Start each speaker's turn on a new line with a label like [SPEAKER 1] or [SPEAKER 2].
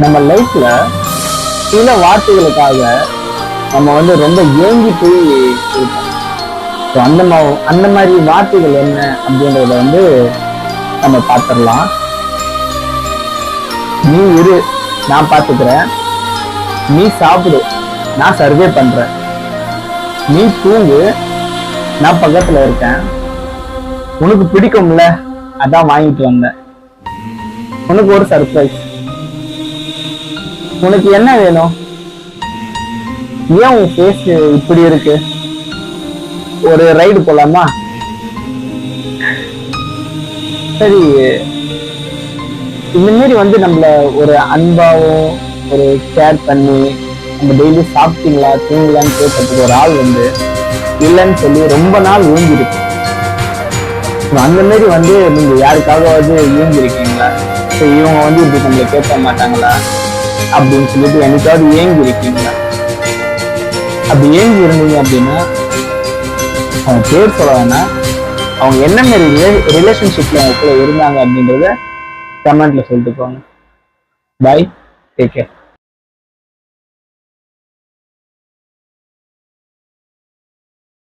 [SPEAKER 1] நம்ம லைஃப்ல சில வார்த்தைகளுக்காக நம்ம ரொம்ப ஏங்கி போய் இருப்போம். அந்த மாதிரி வார்த்தைகள் என்ன அப்படின்றத நம்ம பார்த்துடலாம். நீ இரு, நான் பார்த்துக்கிறேன். நீ சாப்பிடு, நான் சர்வே பண்றேன். நீ தூங்கு, நான் பக்கத்துல இருக்கேன். உனக்கு பிடிக்கும்ல, அதான் வாங்கிட்டு வந்தேன். உனக்கு ஒரு சர்ப்ரைஸ். உனக்கு என்ன வேணும்? ஏன் உன் ஃபேஸ் இப்படி இருக்கு? ஒரு ரைடு போலாமா? சரி, இந்த மாதிரி நம்மள ஒரு அன்பாவும் ஒரு கேர் பண்ணி நம்ம டெய்லி சாப்பிட்டீங்களா தூங்கலான்னு கேட்கறதுக்கு ஒரு ஆள் இல்லைன்னு சொல்லி ரொம்ப நாள் ஊங்கிருக்கு. அந்த மாதிரி நீங்க யாருக்காவது ஊங்கிருக்கீங்களா? இவங்க இப்படி நம்மளை கேட்க மாட்டாங்களா அப்படின்னு சொல்லிட்டு என்னைக்காவது ஏங்கி இருக்கீங்களா? அப்படி ஏங்கி இருந்தீங்க அப்படின்னா அவங்க பேர் சொல்ல வேணாம், அவங்க என்ன மாதிரி ரிலேஷன்ஷிப்ல அவங்க கூட இருந்தாங்க அப்படின்றத கமெண்ட்ல சொல்லிட்டு போங்க. Bye, take care.